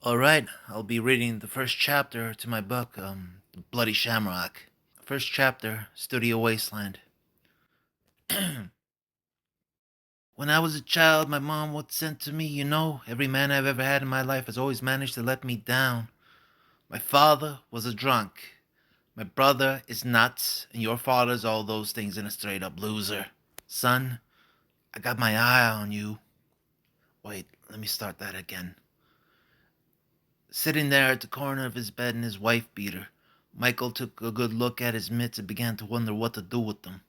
All right, I'll be reading the first chapter to my book, Bloody Shamrock. First chapter, Studio Wasteland. When I was a child, my mom would send to me, every man I've ever had in my life has always managed to let me down. My father was a drunk. My brother is nuts, and your father's all those things and a straight up loser. Son, I got my eye on you. Wait, let me start that again. Sitting there at the corner of his bed in his wife beater, Michael took a good look at his mitts and began to wonder what to do with them.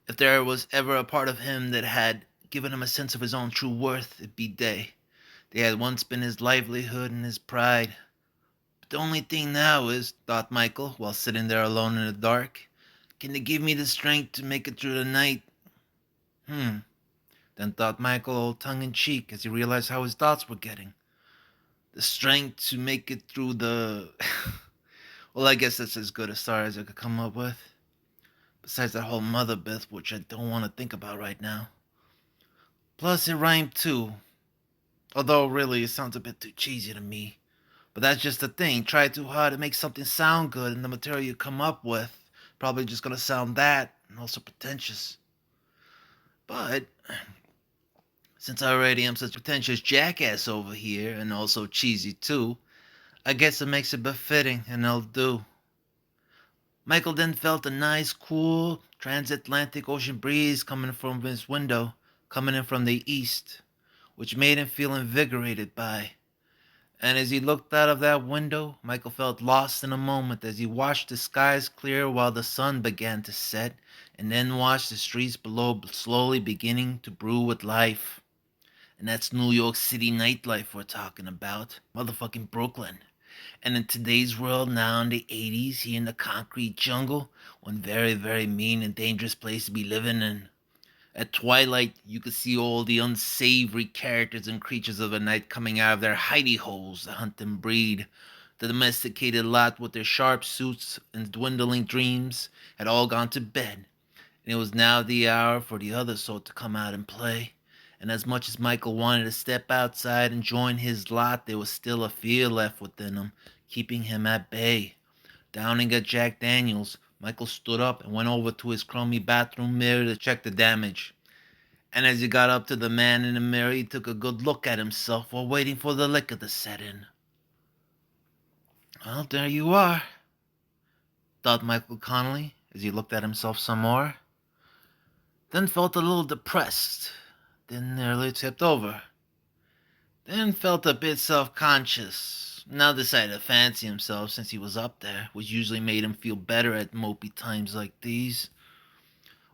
If there was ever a part of him that had given him a sense of his own true worth, it'd be they. They had once been his livelihood and his pride. But the only thing now is, thought Michael, while sitting there alone in the dark, can they give me the strength to make it through the night? Then thought Michael, all tongue-in-cheek, as he realized how his thoughts were getting. The strength to make it through the... Well, I guess that's as good a start as I could come up with. Besides that whole mother myth, which I don't want to think about right now. Plus, it rhymed too. Although, really, it sounds a bit too cheesy to me. But that's just the thing. Try too hard to make something sound good, and the material you come up with probably just gonna sound that, and also pretentious. But since I already am such a pretentious jackass over here, and also cheesy too, I guess it makes it befitting, and it'll do. Michael then felt a nice, cool, transatlantic ocean breeze coming from his window, coming in from the east, which made him feel invigorated by. And as he looked out of that window, Michael felt lost in a moment as he watched the skies clear while the sun began to set, and then watched the streets below slowly beginning to brew with life. And that's New York City nightlife we're talking about. Motherfucking Brooklyn. And in today's world, now in the 80s, here in the concrete jungle, one very, very mean and dangerous place to be living in. At twilight, you could see all the unsavory characters and creatures of the night coming out of their hidey holes to hunt and breed. The domesticated lot with their sharp suits and dwindling dreams had all gone to bed, and it was now the hour for the other sort to come out and play. And as much as Michael wanted to step outside and join his lot, there was still a fear left within him, keeping him at bay. Downing a Jack Daniels, Michael stood up and went over to his crummy bathroom mirror to check the damage. And as he got up to the man in the mirror, he took a good look at himself while waiting for the liquor to set in. Well, there you are, thought Michael Connelly as he looked at himself some more. Then felt a little depressed, then nearly tipped over. Then felt a bit self-conscious. Now decided to fancy himself since he was up there, which usually made him feel better at mopey times like these.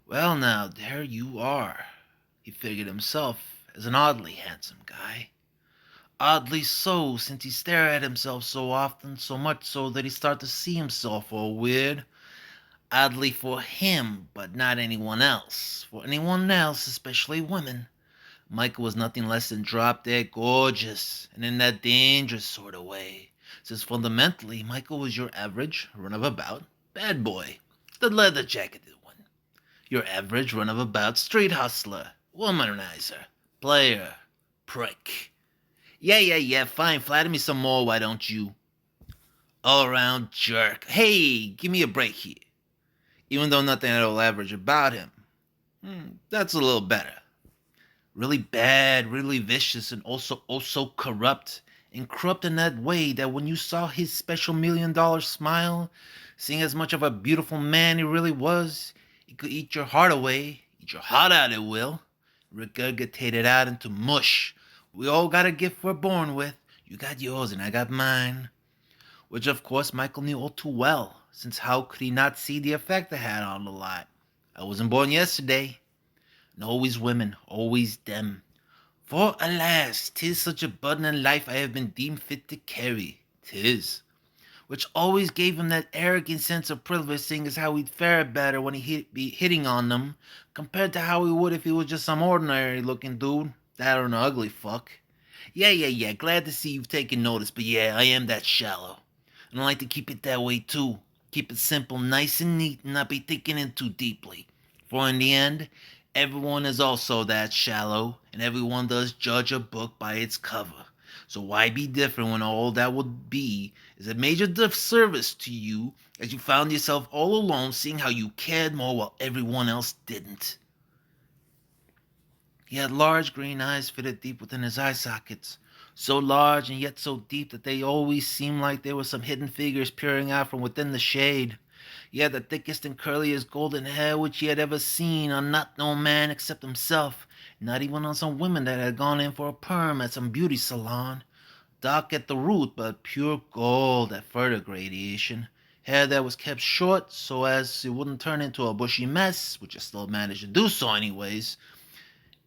Well now, there you are, he figured himself as an oddly handsome guy. Oddly so, since he stared at himself so often, so much so that he started to see himself all weird. Oddly for him, but not anyone else. For anyone else, especially women, Michael was nothing less than drop-dead gorgeous, and in that dangerous sort of way, since fundamentally Michael was your average, run-of-about, bad boy, the leather-jacketed one. Your average, run-of-about, street hustler, womanizer, player, prick. Yeah, fine, flatter me some more, why don't you? All-around jerk. Hey, give me a break here. Even though nothing at all average about him. That's a little better. Really bad, really vicious, and also corrupt. And corrupt in that way that when you saw his special $1,000,000 smile, seeing as much of a beautiful man he really was, he could eat your heart away, eat your heart out it will, regurgitate it out into mush. We all got a gift we're born with. You got yours and I got mine. Which of course Michael knew all too well, since how could he not see the effect it had on the lot? I wasn't born yesterday. And always women, always them. For alas, 'tis such a burden in life I have been deemed fit to carry. 'Tis. Which always gave him that arrogant sense of privilege, seeing as how he'd fare better when he'd be hitting on them, compared to how he would if he was just some ordinary looking dude, that or an ugly fuck. Yeah, glad to see you've taken notice, but yeah, I am that shallow. And I like to keep it that way too. Keep it simple, nice and neat, and not be thinking in too deeply. For in the end, everyone is also that shallow, and everyone does judge a book by its cover. So why be different when all that would be is a major disservice to you as you found yourself all alone seeing how you cared more while everyone else didn't? He had large green eyes fitted deep within his eye sockets, so large and yet so deep that they always seemed like there were some hidden figures peering out from within the shade. He had the thickest and curliest golden hair which he had ever seen on not no man except himself, not even on some women that had gone in for a perm at some beauty salon. Dark at the root, but pure gold at further gradation. Hair that was kept short so as it wouldn't turn into a bushy mess, which it still managed to do so anyways,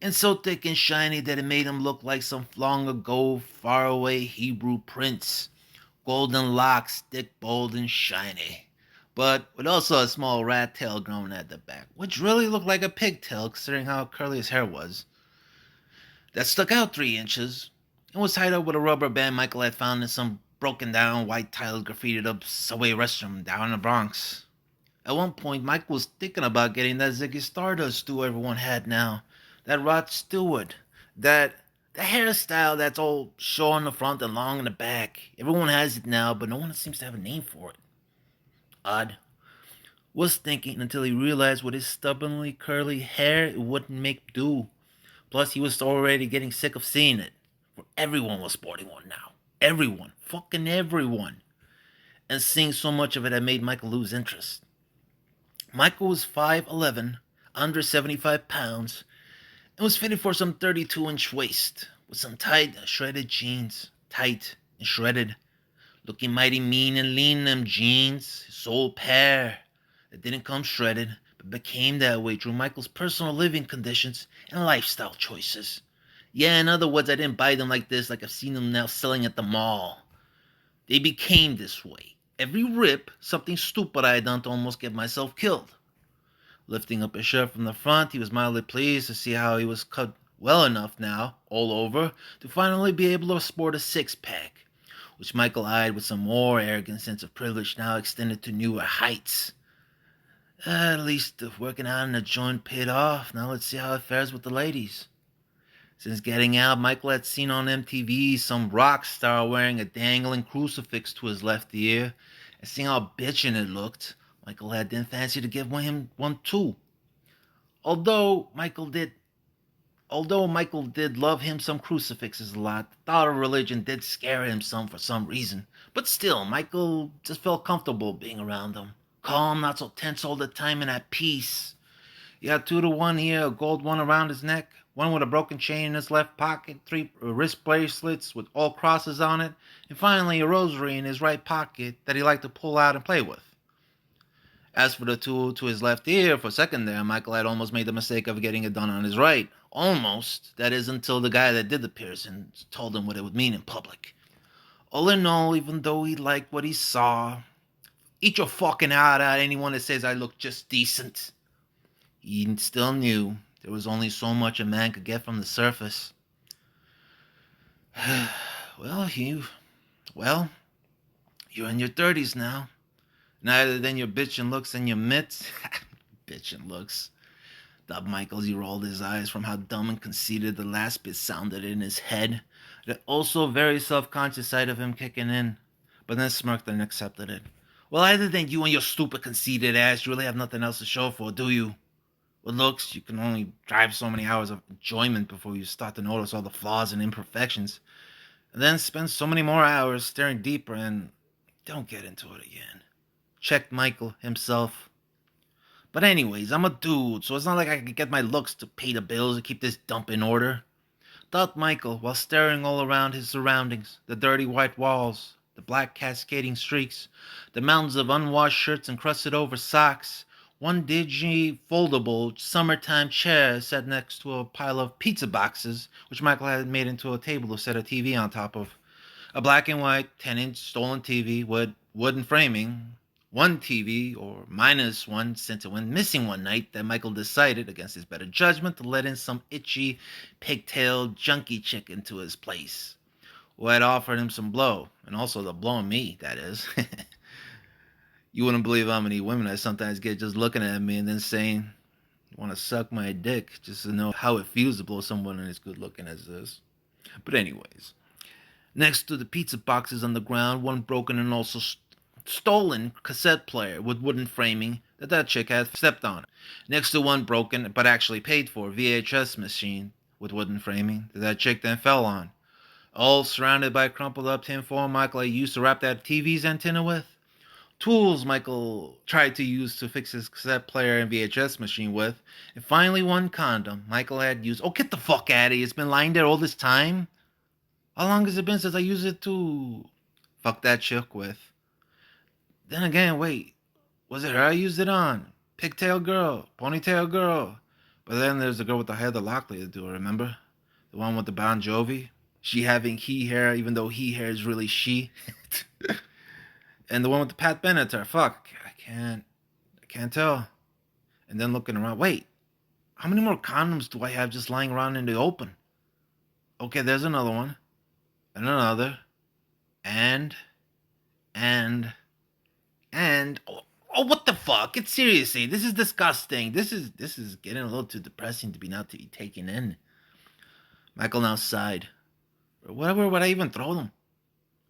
and so thick and shiny that it made him look like some long ago, faraway Hebrew prince. Golden locks, thick, bold, and shiny. But with also a small rat tail growing at the back, which really looked like a pigtail considering how curly his hair was. That stuck out 3 inches, and was tied up with a rubber band Michael had found in some broken down, white tiled, graffitied up subway restroom down in the Bronx. At one point, Michael was thinking about getting that Ziggy Stardust do everyone had now. That Rod Stewart. The hairstyle that's all short in the front and long in the back. Everyone has it now, but no one seems to have a name for it. Odd. Was thinking until he realized with his stubbornly curly hair it wouldn't make do. Plus, he was already getting sick of seeing it. For everyone was sporting one now. Everyone. Fucking everyone. And seeing so much of it had made Michael lose interest. Michael was 5'11", under 75 pounds, and was fitted for some 32-inch waist, with some tight, shredded jeans. Tight and shredded. Looking mighty mean and lean in them jeans. His sole pair that didn't come shredded, but became that way through Michael's personal living conditions and lifestyle choices. Yeah, in other words, I didn't buy them like this like I've seen them now selling at the mall. They became this way. Every rip, something stupid I had done to almost get myself killed. Lifting up his shirt from the front, he was mildly pleased to see how he was cut well enough now, all over, to finally be able to sport a six-pack, which Michael eyed with some more arrogant sense of privilege now extended to newer heights. At least the working out in the joint paid off. Now let's see how it fares with the ladies. Since getting out, Michael had seen on MTV some rock star wearing a dangling crucifix to his left ear, and seeing how bitchin' it looked, Michael had then fancied to give him one too. Although Michael did love him some crucifixes a lot, the thought of religion did scare him some for some reason. But still, Michael just felt comfortable being around them. Calm, not so tense all the time, and at peace. He had 2-to-1 here, a gold one around his neck, one with a broken chain in his left pocket, 3 wrist bracelets with all crosses on it, and finally a rosary in his right pocket that he liked to pull out and play with. As for the two to his left ear, for a second there, Michael had almost made the mistake of getting it done on his right. Almost. That is, until the guy that did the piercing told him what it would mean in public. All in all, even though he liked what he saw, eat your fucking heart out anyone that says I look just decent. He still knew there was only so much a man could get from the surface. Well, you're in your 30s now. Neither than your bitchin' looks and your mitts. Bitchin' looks. Thought Michael, he rolled his eyes from how dumb and conceited the last bit sounded in his head. The also very self-conscious side of him kicking in. But then smirked and accepted it. Well, either than you and your stupid conceited ass, you really have nothing else to show for, do you? With looks, you can only drive so many hours of enjoyment before you start to notice all the flaws and imperfections. And then spend so many more hours staring deeper and don't get into it again. Checked Michael himself. But anyways, I'm a dude, so it's not like I can get my looks to pay the bills and keep this dump in order. Thought Michael, while staring all around his surroundings, the dirty white walls, the black cascading streaks, the mountains of unwashed shirts and crusted over socks, one dingy, foldable, summertime chair sat next to a pile of pizza boxes, which Michael had made into a table to set a TV on top of. A black and white 10-inch stolen TV with wooden framing. One TV, or minus one, since it went missing one night, that Michael decided, against his better judgment, to let in some itchy, pigtailed, junky chick into his place, who had offered him some blow, and also the blowing me, that is. You wouldn't believe how many women I sometimes get just looking at me and then saying, "You want to suck my dick," just to know how it feels to blow someone as good looking as this. But anyways, Next to the pizza boxes on the ground, one broken and also stolen cassette player with wooden framing that chick had stepped on. Next to one broken but actually paid for VHS machine with wooden framing that chick then fell on. All surrounded by crumpled up tinfoil Michael used to wrap that TV's antenna with. Tools Michael tried to use to fix his cassette player and VHS machine with, and finally one condom Michael had used. Oh, get the fuck out of here. It's been lying there all this time? How long has it been since I used it to fuck that chick with? Then again, wait, was it her I used it on? Pigtail girl, ponytail girl. But then there's the girl with the Heather Locklear duo, remember? The one with the Bon Jovi? She having he hair, even though he hair is really she. And the one with the Pat Benatar. Fuck, I can't tell. And then looking around, wait, how many more condoms do I have just lying around in the open? Okay, there's another one. And another. And oh, what the fuck? It's seriously, this is disgusting. This is getting a little too depressing to be taken in. Michael now sighed. Whatever would I even throw them?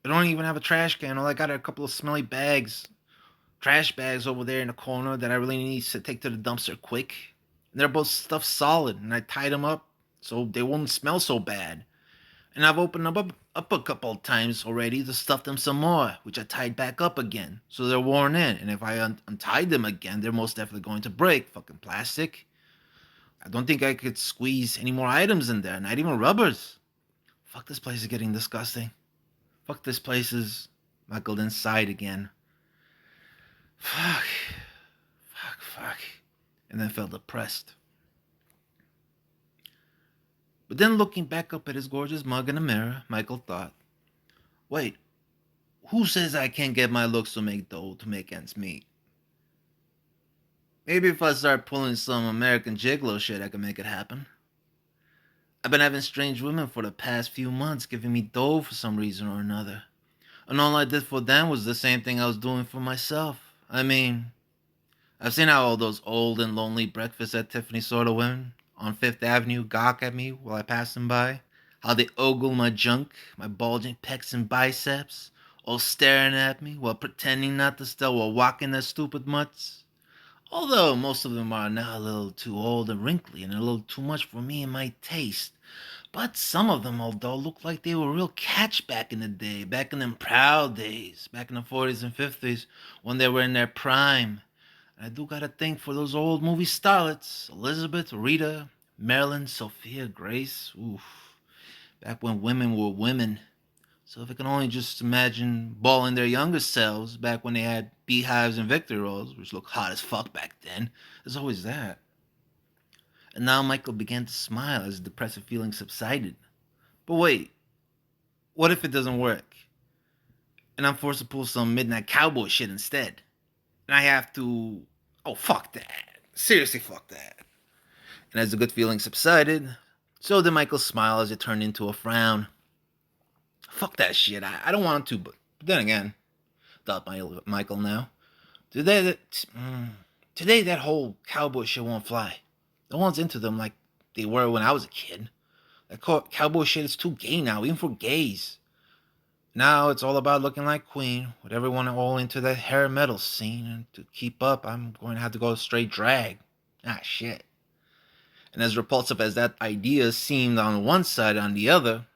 I don't even have a trash can. All I got are a couple of smelly bags, trash bags over there in the corner that I really need to take to the dumpster quick. And they're both stuffed solid, and I tied them up so they won't smell so bad. And I've opened them up a couple of times already to stuff them some more, which I tied back up again, so they're worn in. And if I untied them again, they're most definitely going to break. Fucking plastic. I don't think I could squeeze any more items in there, not even rubbers. Fuck, this place is getting disgusting. Fuck, this place is... Michael then sighed again. Fuck. And then felt depressed. But then looking back up at his gorgeous mug in the mirror, Michael thought, wait, who says I can't get my looks to make dough to make ends meet? Maybe if I start pulling some American Gigolo shit, I can make it happen. I've been having strange women for the past few months giving me dough for some reason or another. And all I did for them was the same thing I was doing for myself. I mean, I've seen how all those old and lonely breakfast at Tiffany sort of women on Fifth Avenue gawk at me while I pass them by. How they ogle my junk, my bulging pecs and biceps, all staring at me while pretending not to stare while walking their stupid mutts. Although most of them are now a little too old and wrinkly and a little too much for me and my taste. But some of them, although, look like they were real catch back in the day, back in them proud days, back in the 40s and 50s, when they were in their prime. And I do got a thing for those old movie starlets, Elizabeth, Rita, Marilyn, Sophia, Grace, oof. Back when women were women. So if I can only just imagine balling their younger selves back when they had beehives and victory rolls, which looked hot as fuck back then. There's always that. And now Michael began to smile as the depressive feeling subsided. But wait, what if it doesn't work? And I'm forced to pull some midnight cowboy shit instead. And I have to... Oh, fuck that. Seriously, fuck that. And as the good feeling subsided, so did Michael's smile as it turned into a frown. Fuck that shit. I don't want to, but then again, thought Michael now. Today that whole cowboy shit won't fly. No one's into them like they were when I was a kid. That cowboy shit is too gay now, even for gays. Now it's all about looking like Queen, with everyone all into that hair metal scene, and to keep up, I'm going to have to go straight drag. Ah, shit. And as repulsive as that idea seemed on one side, on the other,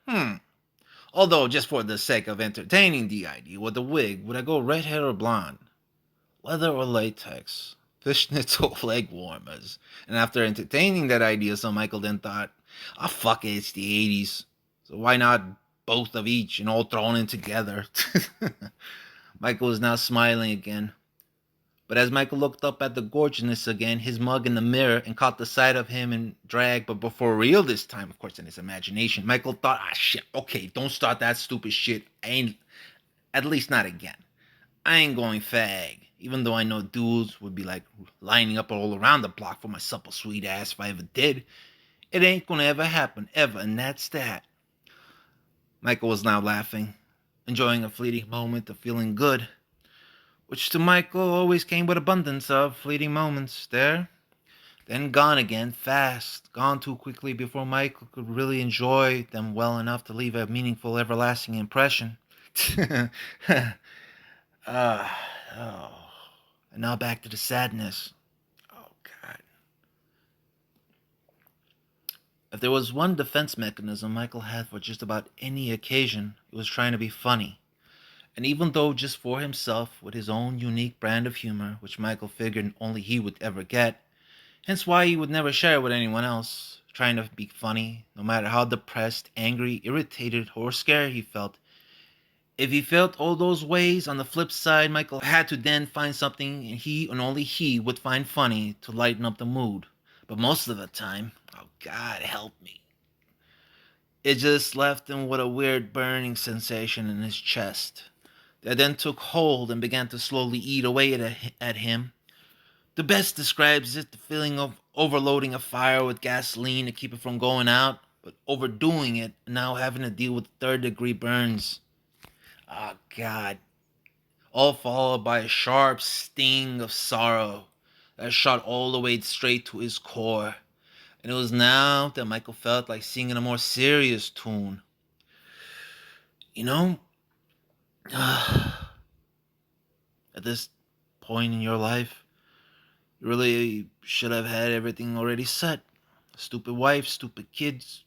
although just for the sake of entertaining the idea, with a wig, would I go redhead or blonde? Leather or latex? Fishnets or leg warmers? And after entertaining that idea, so Michael then thought, fuck it, it's the 80s. So why not both of each and all thrown in together? Michael was now smiling again. But as Michael looked up at the gorgeousness again, his mug in the mirror, and caught the sight of him in drag, but before real this time, of course, in his imagination, Michael thought, shit, okay, don't start that stupid shit. At least not again. I ain't going fag. Even though I know dudes would be like lining up all around the block for my supple sweet ass if I ever did. It ain't gonna ever happen, ever, and that's that. Michael was now laughing, enjoying a fleeting moment of feeling good, which to Michael always came with abundance of fleeting moments. There then gone again, fast, gone too quickly before Michael could really enjoy them well enough to leave a meaningful, everlasting impression. Oh. And now back to the sadness. Oh, God. If there was one defense mechanism Michael had for just about any occasion, it was trying to be funny. And even though just for himself, with his own unique brand of humor, which Michael figured only he would ever get, hence why he would never share it with anyone else, trying to be funny, no matter how depressed, angry, irritated, or scared he felt. If he felt all those ways, on the flip side, Michael had to then find something he and only he would find funny to lighten up the mood. But most of the time, oh God help me, it just left him with a weird burning sensation in his chest that then took hold and began to slowly eat away at him. The best describes it, the feeling of overloading a fire with gasoline to keep it from going out, but overdoing it and now having to deal with third-degree burns. Oh, God. All followed by a sharp sting of sorrow that shot all the way straight to his core. And it was now that Michael felt like singing a more serious tune. You know, at this point in your life, you really should have had everything already set. A stupid wife, stupid kids,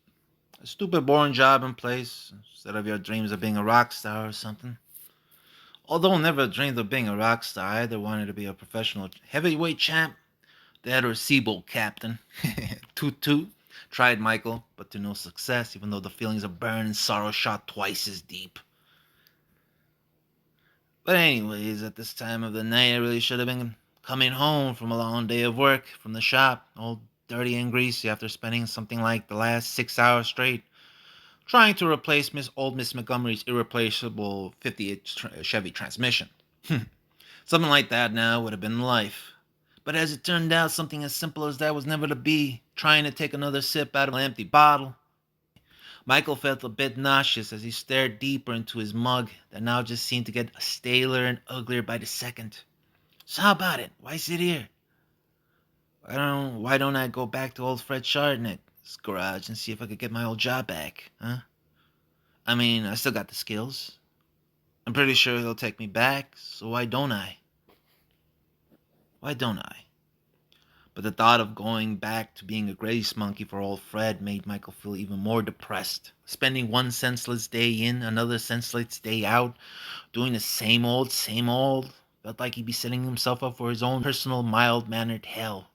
a stupid boring job in place, instead of your dreams of being a rock star or something. Although never dreamed of being a rock star, I either wanted to be a professional heavyweight champ, that or Seabolt captain. Toot toot. Tried Michael, but to no success, even though the feelings of burn and sorrow shot twice as deep. But anyways, at this time of the night, I really should have been coming home from a long day of work from the shop, all dirty and greasy after spending something like the last 6 hours straight trying to replace Miss Montgomery's irreplaceable 58 Chevy transmission. Something like that now would have been life. But as it turned out, something as simple as that was never to be. Trying to take another sip out of an empty bottle. Michael felt a bit nauseous as he stared deeper into his mug that now just seemed to get staler and uglier by the second. So how about it? Why sit here? Why don't I go back to old Fred Chardonnet's garage and see if I could get my old job back, huh? I mean, I still got the skills. I'm pretty sure he'll take me back, so why don't I? Why don't I? But the thought of going back to being a grace monkey for old Fred made Michael feel even more depressed. Spending one senseless day in, another senseless day out, doing the same old, felt like he'd be setting himself up for his own personal mild-mannered hell.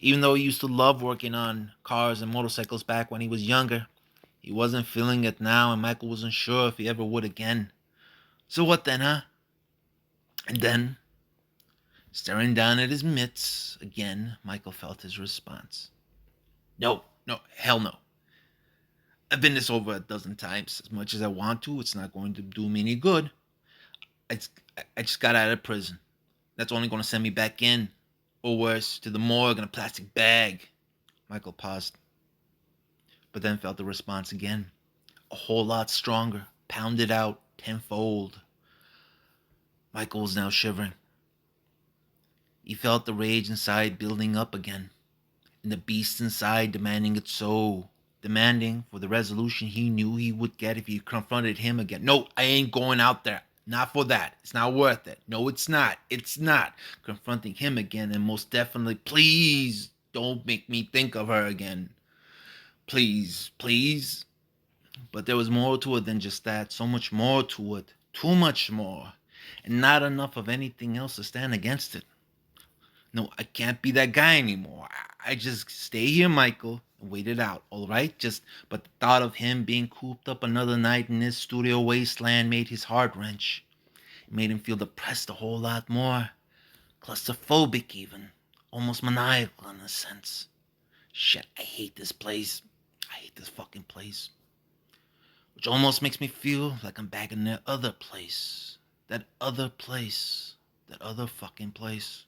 Even though he used to love working on cars and motorcycles back when he was younger, he wasn't feeling it now, and Michael wasn't sure if he ever would again. So what then, huh? And then, staring down at his mitts, again, Michael felt his response. No, hell no. I've been this over a dozen times. As much as I want to, it's not going to do me any good. I just got out of prison. That's only going to send me back in, or worse, to the morgue in a plastic bag. Michael paused, but then felt the response again. A whole lot stronger, pounded out tenfold. Michael was now shivering. He felt the rage inside building up again, and the beast inside demanding it so, demanding for the resolution he knew he would get if he confronted him again. No, I ain't going out there. Not for that. It's not worth it. No, it's not. It's not. Confronting him again, and most definitely, please don't make me think of her again. Please, please. But there was more to it than just that. So much more to it. Too much more. And not enough of anything else to stand against it. No, I can't be that guy anymore. I just stay here, Michael, and wait it out, all right? But the thought of him being cooped up another night in this Studio Wasteland made his heart wrench. It made him feel depressed a whole lot more. Claustrophobic even. Almost maniacal in a sense. Shit, I hate this place. I hate this fucking place. Which almost makes me feel like I'm back in that other place. That other place. That other fucking place.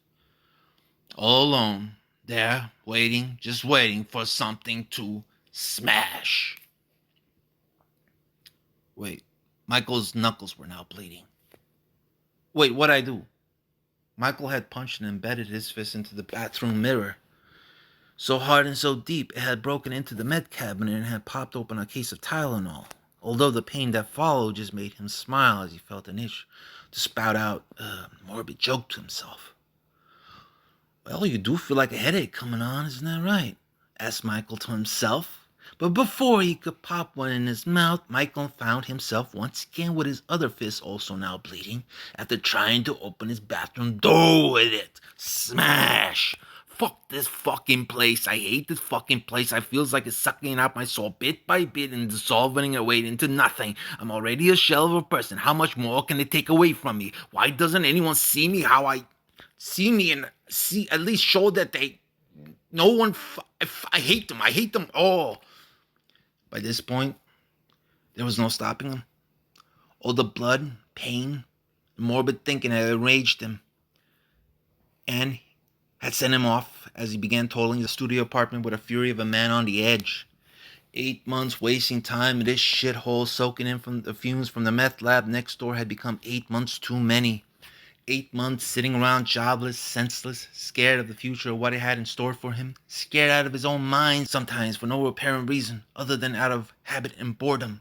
All alone, there, waiting, just waiting for something to smash. Wait, Michael's knuckles were now bleeding. Wait, what'd I do? Michael had punched and embedded his fist into the bathroom mirror. So hard and so deep, it had broken into the med cabinet and had popped open a case of Tylenol. Although the pain that followed just made him smile as he felt an itch to spout out a morbid joke to himself. Well, you do feel like a headache coming on, isn't that right? Asked Michael to himself. But before he could pop one in his mouth, Michael found himself once again with his other fist also now bleeding after trying to open his bathroom door with it. Smash! Fuck this fucking place. I hate this fucking place. I feels like it's sucking out my soul bit by bit and dissolving it away into nothing. I'm already a shell of a person. How much more can they take away from me? Why doesn't anyone see me how I see me and see at least show that they no one I hate them. I hate them all. By this point, there was no stopping him. All the blood, pain, morbid thinking had enraged him and had sent him off as he began totaling the studio apartment with a fury of a man on the edge. 8 months wasting time in this shithole, soaking in from the fumes from the meth lab next door had become 8 months too many. 8 months sitting around jobless, senseless, scared of the future of what it had in store for him, scared out of his own mind sometimes for no apparent reason other than out of habit and boredom,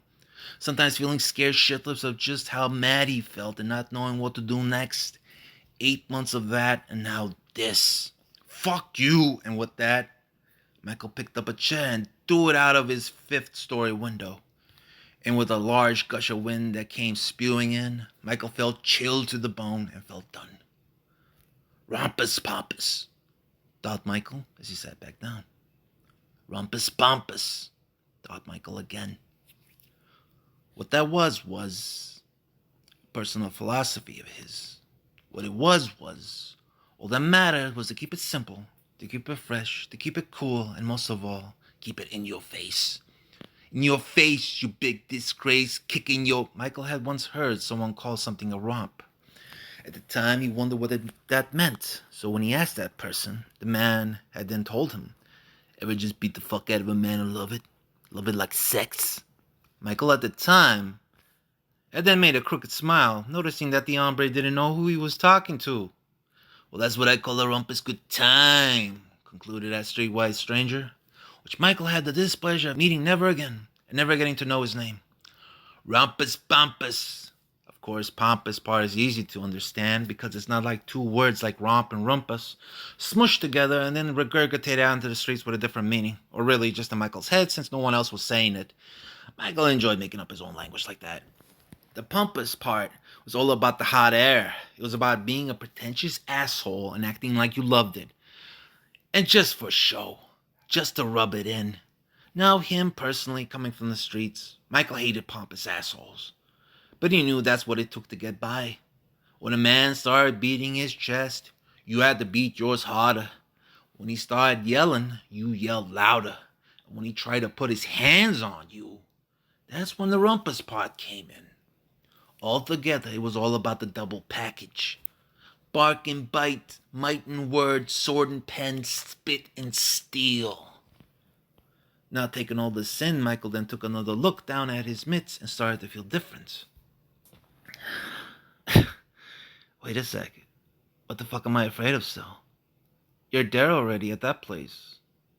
sometimes feeling scared shitless of just how mad he felt and not knowing what to do next. 8 months of that, and now this. Fuck you! And with that, Michael picked up a chair and threw it out of his 5th-story window. And with a large gush of wind that came spewing in, Michael felt chilled to the bone and felt done. Rumpus pompous, thought Michael as he sat back down. Rumpus pompous, thought Michael again. What that was a personal philosophy of his. What it was, all that mattered was to keep it simple, to keep it fresh, to keep it cool, and most of all, keep it in your face. In your face, you big disgrace, kicking your... Michael had once heard someone call something a romp. At the time, he wondered what that meant. So when he asked that person, the man had then told him, ever just beat the fuck out of a man and love it? Love it like sex? Michael at the time had then made a crooked smile, noticing that the hombre didn't know who he was talking to. Well, that's what I call a rumpus good time, concluded that streetwise stranger, which Michael had the displeasure of meeting never again, and never getting to know his name. Rumpus pompous. Of course, pompous part is easy to understand because it's not like two words like romp and rumpus smushed together and then regurgitated out into the streets with a different meaning, or really just in Michael's head since no one else was saying it. Michael enjoyed making up his own language like that. The pompous part was all about the hot air. It was about being a pretentious asshole and acting like you loved it. And just for show. Just to rub it in. Now, him personally, coming from the streets, Michael hated pompous assholes. But he knew that's what it took to get by. When a man started beating his chest, you had to beat yours harder. When he started yelling, you yelled louder. And when he tried to put his hands on you, that's when the rumpus part came in. Altogether, it was all about the double package. Bark and bite, might and word, sword and pen, spit and steel. Now taking all this in, Michael then took another look down at his mitts and started to feel different. Wait a second. What the fuck am I afraid of still? You're there already at that place.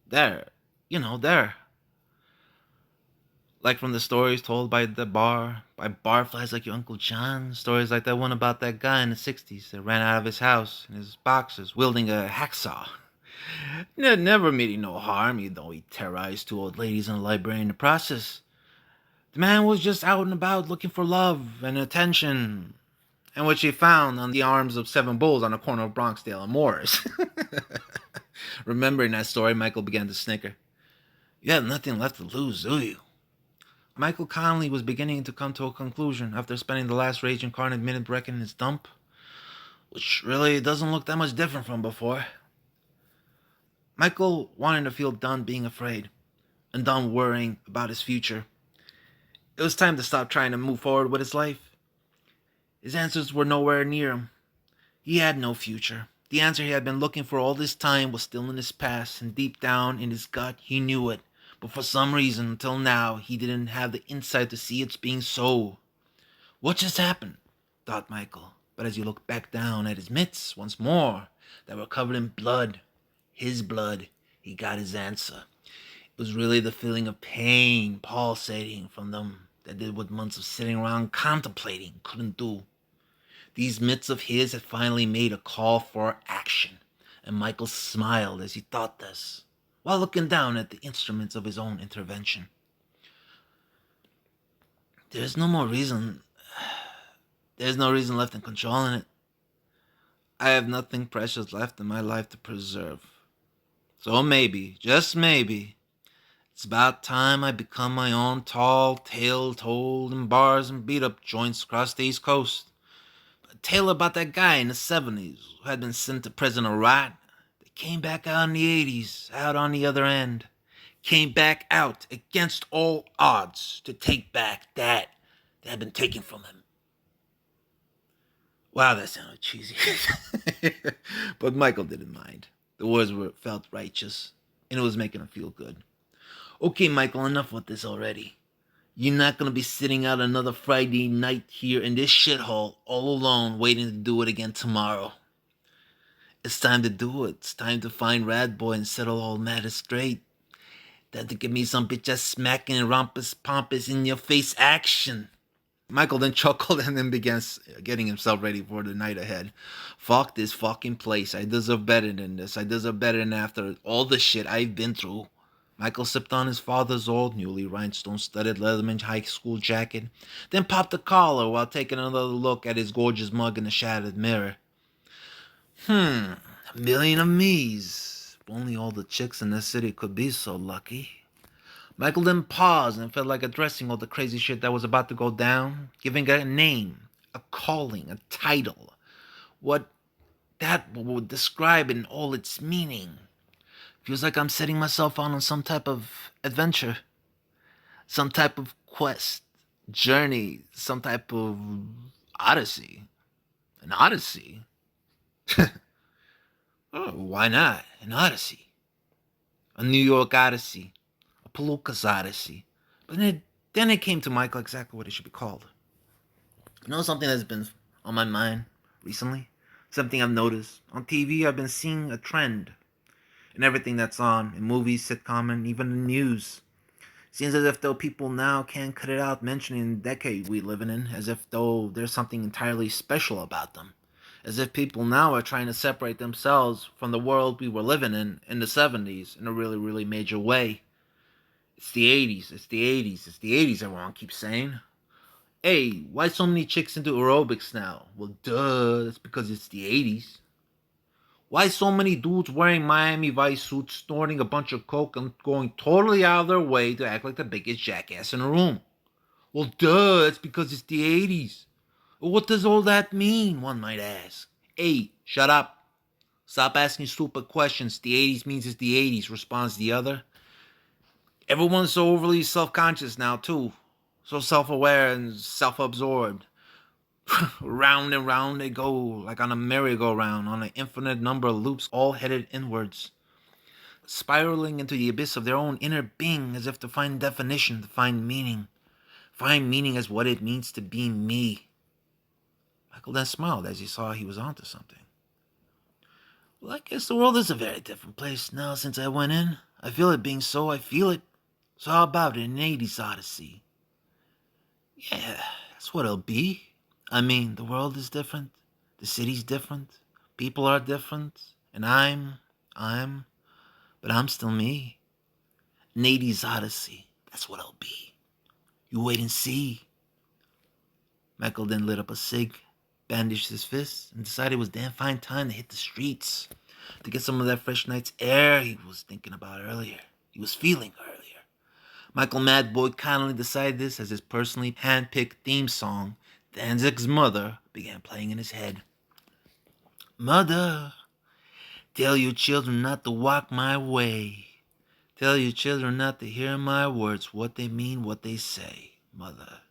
There. There. Like from the stories told by barflies like your Uncle John. Stories like that one about that guy in the 60s that ran out of his house in his boxers wielding a hacksaw. Never meaning no harm, even though he terrorized 2 old ladies in the library in the process. The man was just out and about looking for love and attention, and which he found on the arms of 7 bulls on the corner of Bronxdale and Morris. Remembering that story, Michael began to snicker. You have nothing left to lose, do you? Michael Connelly was beginning to come to a conclusion after spending the last rage incarnate minute wrecking his dump, which really doesn't look that much different from before. Michael wanted to feel done being afraid and done worrying about his future. It was time to stop trying to move forward with his life. His answers were nowhere near him. He had no future. The answer he had been looking for all this time was still in his past, and deep down in his gut he knew it. But for some reason, until now, he didn't have the insight to see it's being so. What just happened? Thought Michael. But as he looked back down at his mitts once more, that were covered in blood, his blood, He got his answer. It was really the feeling of pain pulsating from them that did what months of sitting around contemplating couldn't do. These mitts of his had finally made a call for action, and Michael smiled as he thought this, while looking down at the instruments of his own intervention. There's no more reason. There's no reason left in controlling it. I have nothing precious left in my life to preserve. So maybe, just maybe, it's about time I become my own tall tale told in bars and beat-up joints across the East Coast. A tale about that guy in the 70s who had been sent to prison or rot. That came back out in the 80s, out on the other end. Came back out against all odds to take back that had been taken from him. Wow, that sounded cheesy. But Michael didn't mind. The words felt righteous, and it was making him feel good. Okay, Michael, enough with this already. You're not going to be sitting out another Friday night here in this shithole all alone waiting to do it again tomorrow. It's time to do it. It's time to find Madboy and settle all matters straight. Time to give me some bitch ass smacking and rompous pompous in your face action. Michael then chuckled and then began getting himself ready for the night ahead. Fuck this fucking place. I deserve better than this. I deserve better than after all the shit I've been through. Michael sipped on his father's old, newly rhinestone-studded Leatherman high school jacket, then popped the collar while taking another look at his gorgeous mug in the shattered mirror. A million of me's. If only all the chicks in this city could be so lucky. Michael then paused and felt like addressing all the crazy shit that was about to go down, giving it a name, a calling, a title. What that would describe in all its meaning. Feels like I'm setting myself on some type of adventure, some type of quest, journey, some type of Odyssey. An Odyssey? Oh, why not? An Odyssey. A New York Odyssey. Palooka's Odyssey. But then it came to Michael exactly what it should be called. You know something that's been on my mind recently? Something I've noticed. On TV, I've been seeing a trend in everything that's on, in movies, sitcom, and even the news. Seems as if though people now can't cut it out mentioning the decade we living in, as if though there's something entirely special about them. As if people now are trying to separate themselves from the world we were living in the 70s in a really, really major way. It's the 80s, it's the 80s, it's the 80s, everyone keeps saying. Hey, why so many chicks into aerobics now? Well, duh, that's because it's the 80s. Why so many dudes wearing Miami Vice suits, snorting a bunch of coke, and going totally out of their way to act like the biggest jackass in the room? Well, duh, it's because it's the 80s. Well, what does all that mean, one might ask? Hey, shut up. Stop asking stupid questions. The 80s means it's the 80s, responds the other. Everyone's so overly self-conscious now, too. So self-aware and self-absorbed. Round and round they go, like on a merry-go-round, on an infinite number of loops, all headed inwards. Spiraling into the abyss of their own inner being, as if to find definition, to find meaning. Find meaning as what it means to be me. Michael then smiled as he saw he was onto something. Well, I guess the world is a very different place now since I went in. I feel it being so, I feel it. So how about it, an 80s Odyssey? Yeah, that's what it'll be. I mean, the world is different. The city's different. People are different. And but I'm still me. An 80s Odyssey. That's what it'll be. You wait and see. Michael then lit up a cig, bandaged his fists, and decided it was damn fine time to hit the streets. To get some of that fresh night's air he was thinking about earlier. He was feeling earlier. Michael Madboy Connelly decided this as his personally hand-picked theme song, Danzig's Mother, began playing in his head. Mother, tell your children not to walk my way. Tell your children not to hear my words, what they mean, what they say. Mother.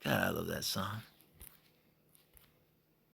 God, I love that song.